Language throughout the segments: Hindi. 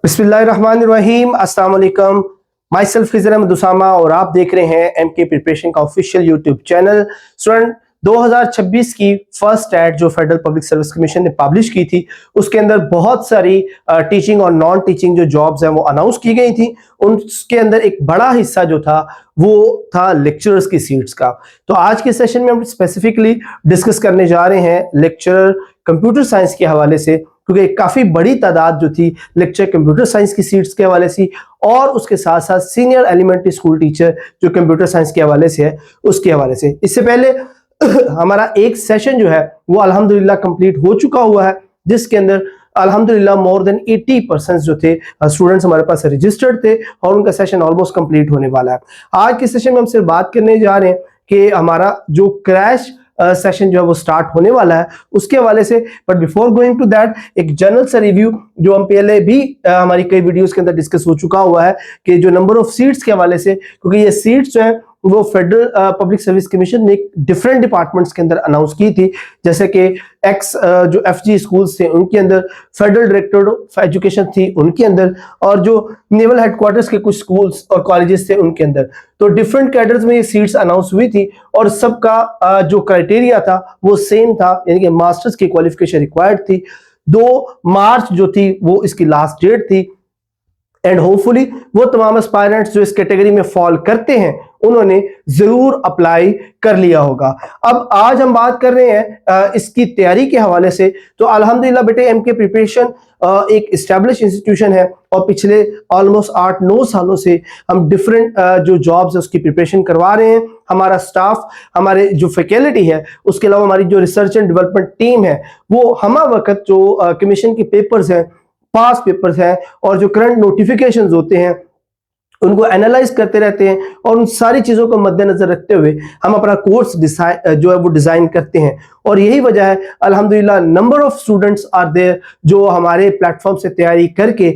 बिस्मिल्लाहिर्रहमानिर्रहीम, अस्सलाम वालेकुम। माई सेल्फ खिज़र अहमद उसामा और आप देख रहे हैं एमके प्रिपरेशन का ऑफिशियल यूट्यूब चैनल। स्टूडेंट, 2026 की फर्स्ट एड जो फेडरल पब्लिक सर्विस कमीशन ने पब्लिश की थी, उसके अंदर बहुत सारी टीचिंग और नॉन टीचिंग जो जॉब्स हैं वो अनाउंस की गई थी। उसके अंदर एक बड़ा हिस्सा जो था वो था लेक्चरर्स की सीट्स का। तो आज के सेशन में हम स्पेसिफिकली डिस्कस करने जा रहे हैं लेक्चरर कंप्यूटर साइंस के हवाले से, क्योंकि काफी बड़ी तादाद जो थी लेक्चर कंप्यूटर साइंस की सीट्स के हवाले से, और उसके साथ साथ सीनियर एलिमेंट्री स्कूल टीचर जो कंप्यूटर साइंस के हवाले से है उसके हवाले से। इससे पहले हमारा एक सेशन जो है वो अल्हम्दुलिल्लाह कंप्लीट हो चुका हुआ है, जिसके अंदर अल्हम्दुलिल्लाह मोर देन 80% जो थे स्टूडेंट्स हमारे पास रजिस्टर्ड थे और उनका सेशन ऑलमोस्ट कंप्लीट होने वाला है। आज के सेशन में हम सिर्फ बात करने जा रहे हैं कि हमारा जो क्रैश सेशन जो है वो स्टार्ट होने वाला है उसके हवाले से। But before going to that, एक जनरल सा रिव्यू जो हम पहले भी हमारी कई वीडियोस के अंदर डिस्कस हो चुका हुआ है कि जो नंबर ऑफ सीट्स के हवाले से, क्योंकि ये सीट्स जो है वो फेडरल पब्लिक सर्विस कमीशन ने डिफरेंट डिपार्टमेंट्स के अंदर अनाउंस की थी, जैसे कि जो एफजी स्कूल्स थे उनके अंदर, फेडरल डायरेक्टरेट ऑफ एजुकेशन थी उनके अंदर, और जो नेवल हेडक्वार्टर्स के कुछ स्कूल्स और कॉलेजेस थे उनके अंदर। तो डिफरेंट कैडर्स में ये सीट्स अनाउंस हुई थी और सबका जो क्राइटेरिया था वो सेम था, यानी कि मास्टर्स की क्वालिफिकेशन रिक्वायर्ड थी। 2 मार्च जो थी वो इसकी लास्ट डेट थी, एंड होपफुली वो तमाम एस्पायरेंट्स जो इस कैटेगरी में फॉल करते हैं उन्होंने जरूर अप्लाई कर लिया होगा। अब आज हम बात कर रहे हैं इसकी तैयारी के हवाले से। तो अल्हम्दुलिल्लाह बेटे, एमके प्रिपरेशन एक एस्टैब्लिश इंस्टीट्यूशन है और पिछले ऑलमोस्ट 8-9 सालों से हम डिफरेंट जो जॉब्स है उसकी प्रिपरेशन करवा रहे हैं। हमारा स्टाफ, हमारे जो फैकल्टी है, उसके अलावा हमारी जो रिसर्च एंड डेवलपमेंट टीम है, वो हम वक्त जो कमीशन के पेपर्स हैं, पास पेपर्स हैं और जो करंट नोटिफिकेशंस होते हैं उनको एनालाइज करते रहते हैं, और उन सारी चीजों को मद्देनजर रखते हुए हम अपना कोर्स जो है वो डिजाइन करते हैं। और यही वजह है अल्हम्दुलिल्लाह number of students are there जो हमारे प्लेटफॉर्म से तैयारी करके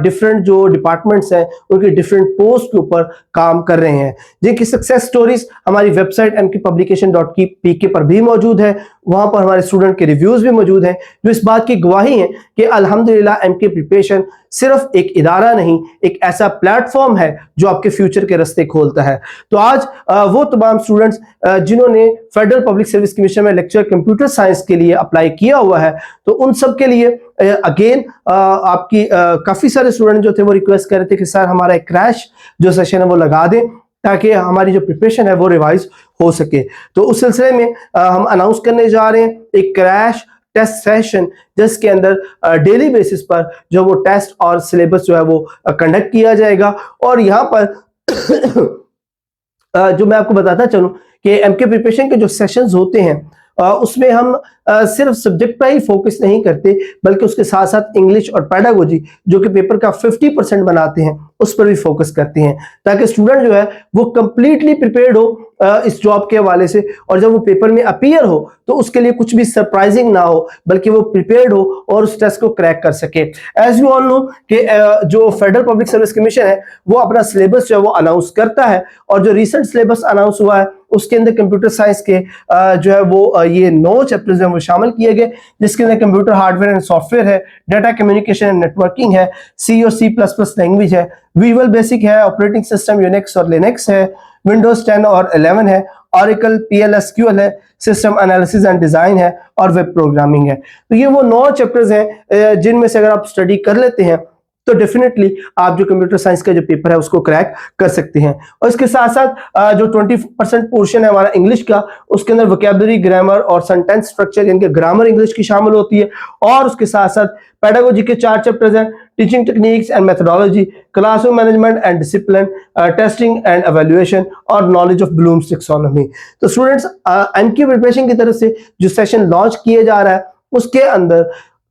डिफरेंट जो डिपार्टमेंट्स हैं उनके डिफरेंट पोस्ट के ऊपर काम कर रहे हैं, जिनकी सक्सेस स्टोरीज हमारी वेबसाइट mkpublication.pk पर भी मौजूद है। वहां पर हमारे स्टूडेंट के रिव्यूज भी मौजूद हैं जो इस बात की गवाही है कि अल्हम्दुलिल्लाह एमके प्रिपरेशन सिर्फ एक इदारा नहीं, एक ऐसा प्लेटफॉर्म है जो आपके फ्यूचर के रास्ते खोलता है। तो आज वो तमाम स्टूडेंट्स जिन्होंने फेडरल पब्लिक सर्विस कमीशन में लेक्चर कंप्यूटर साइंस के लिए अप्लाई किया हुआ है, तो उन सब के लिए अगेन आपकी काफी सारे स्टूडेंट जो थे वो रिक्वेस्ट कर रहे थे कि सर हमारा एक क्रैश जो सेशन है वो लगा दें ताकि हमारी जो प्रिपरेशन है वो रिवाइज हो सके। तो उस सिलसिले में हम अनाउंस करने जा रहे हैं एक क्रैश टेस्ट सेशन, जिसके अंदर डेली बेसिस पर जो वो टेस्ट और सिलेबस जो है वो कंडक्ट किया जाएगा। और यहाँ पर जो मैं आपको बताता चलूं कि एमके प्रिपरेशन के जो सेशंस होते हैं उसमें हम सिर्फ सब्जेक्ट पर ही फोकस नहीं करते, बल्कि उसके साथ साथ इंग्लिश और पेडागोजी जो कि पेपर का 50% बनाते हैं उस पर भी फोकस करते हैं, ताकि स्टूडेंट जो है वो कंप्लीटली प्रिपेयर्ड हो इस जॉब के हवाले से, और जब वो पेपर में अपीयर हो तो उसके लिए कुछ भी सरप्राइजिंग ना हो, बल्कि वो प्रिपेयर्ड हो और उस टेस्ट को क्रैक कर सके। एज यू ऑल नो कि जो फेडरल पब्लिक सर्विस कमीशन है वो अपना सिलेबस जो है वो अनाउंस करता है, और जो रिसेंट सिलेबस अनाउंस हुआ है उसके अंदर कंप्यूटर साइंस के जो है वो ये 9 चैप्टर्स हैं वो शामिल किए गए, जिसके अंदर कंप्यूटर हार्डवेयर एंड सॉफ्टवेयर है, डाटा कम्युनिकेशन एंड नेटवर्किंग है, सी और C++ लैंग्वेज है, विजुअल बेसिक है, ऑपरेटिंग सिस्टम यूनिक्स और लिनक्स है, विंडोज 10 और 11 है, ऑरेकल PLSQL है, सिस्टम एनालिसिस एंड डिजाइन है, और वेब प्रोग्रामिंग है। तो ये वो 9 चैप्टर्स हैं जिनमें से अगर आप स्टडी कर लेते हैं तो डेफिनेटली आप जो कंप्यूटर साइंस का जो पेपर है उसको क्रैक कर सकते हैं। और इसके साथ साथ जो 20% पोर्शन है हमारा इंग्लिश का, उसके अंदर वोकैबुलरी, ग्रामर और सेंटेंस स्ट्रक्चर यानी कि ग्रामर इंग्लिश की शामिल होती है, और उसके साथ साथ पेडागोजी के 4 चैप्टर्स हैं, teaching techniques and methodology, classroom management and discipline, testing and evaluation, और नॉलेज ऑफ ब्लूम्स टैक्सोनॉमी। तो स्टूडेंट्स, एमके प्रिपरेशन की तरफ से जो सेशन लॉन्च किए जा रहा है उसके अंदर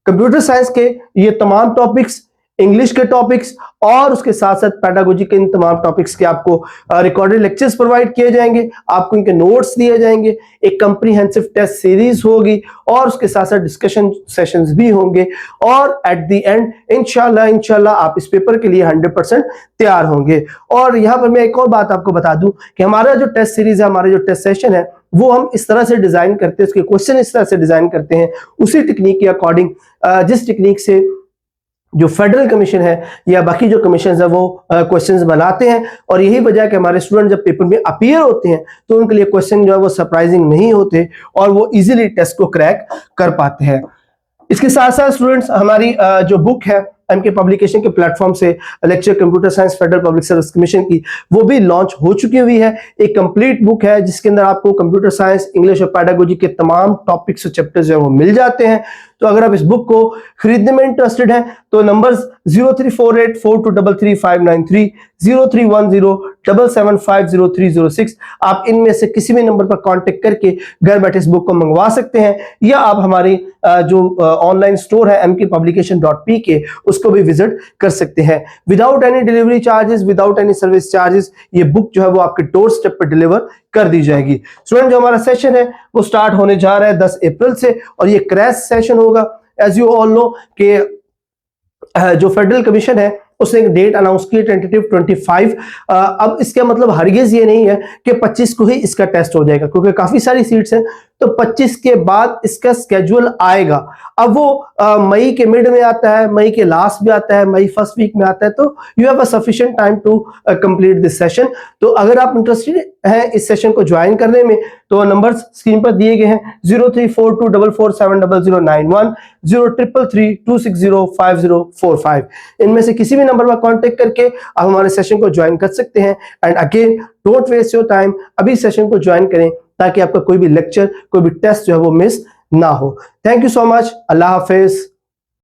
कंप्यूटर साइंस के ये तमाम टॉपिक्स, इंग्लिश के टॉपिक्स और उसके साथ साथ पेडागोजी के इन तमाम टॉपिक्स के आपको रिकॉर्डेड लेक्चर्स प्रोवाइड किए जाएंगे, आपको इनके नोट्स दिए जाएंगे, एक कंप्रीहेंसिव टेस्ट सीरीज होगी, और उसके साथ साथ डिस्कशन सेशंस भी होंगे, और एट द एंड इंशाल्लाह आप इस पेपर के लिए 100% तैयार होंगे। और यहाँ पर मैं एक और बात आपको बता दूं कि हमारा जो टेस्ट सीरीज है, हमारा जो टेस्ट सेशन है, वो हम इस तरह से डिजाइन करते हैं, उसके क्वेश्चन इस तरह से डिजाइन करते हैं उसी टेक्निक के अकॉर्डिंग जिस टेक्निक से जो फेडरल कमीशन है या बाकी जो कमीशन है वो क्वेश्चंस बनाते हैं, और यही वजह है कि हमारे स्टूडेंट जब पेपर में अपीयर होते हैं तो उनके लिए क्वेश्चन जो है वो सरप्राइजिंग नहीं होते और वो इजीली टेस्ट को क्रैक कर पाते हैं। इसके साथ साथ स्टूडेंट्स हमारी जो बुक है एमके पब्लिकेशन के प्लेटफॉर्म से lecture computer science federal public service commission की, वो भी लॉन्च हो चुकी हुई है। एक कंप्लीट बुक है जिसके अंदर आपको कंप्यूटर साइंस, इंग्लिश और पैडागोजी के तमाम टॉपिक्स और चैप्टर्स जो है वो मिल जाते हैं। तो अगर आप इस बुक को खरीदने में इंटरेस्टेड हैं तो नंबर्स 034842333593, 031077500306, आप इनमें से किसी भी नंबर पर कांटेक्ट करके घर बैठे इस बुक को मंगवा सकते हैं, या आप हमारी जो ऑनलाइन स्टोर है mkpublication.pk उसको भी विजिट कर सकते हैं। Without any delivery charges, without any service charges ये बुक जो है वो आपके डोर स्टेप पर डिलीवर कर दी जाएगी। स्टूडेंट, जो हमारा सेशन है वो स्टार्ट होने जा रहा है 10 अप्रैल से, और ये क्रैश सेशन होगा। एज यू ऑल नो कि जो फेडरल कमीशन है उसने एक डेट अनाउंस की टेंटेटिव 25। अब इसका मतलब हरगिज ये नहीं है कि 25 को ही इसका टेस्ट हो जाएगा, क्योंकि काफी सारी सीट्स हैं, तो 25 के बाद इसका स्केड्यूल आएगा। अब वो मई के मिड में आता है, मई के लास्ट में आता है, मई फर्स्ट वीक में आता है, तो you have a sufficient time to complete this session. तो अगर आप इंटरेस्टेड हैं इस सेशन को ज्वाइन करने में तो नंबर्स स्क्रीन पर दिए गए हैं 0342447091, 0333260505। इनमें से किसी भी नंबर पर कांटेक्ट करके आप हमारे सेशन को ज्वाइन कर सकते हैं। And again don't waste your time, अभी सेशन को ज्वाइन करें ताकि आपका कोई भी लेक्चर, कोई भी टेस्ट जो है वो मिस ना हो। Thank you so much. Allah Hafiz.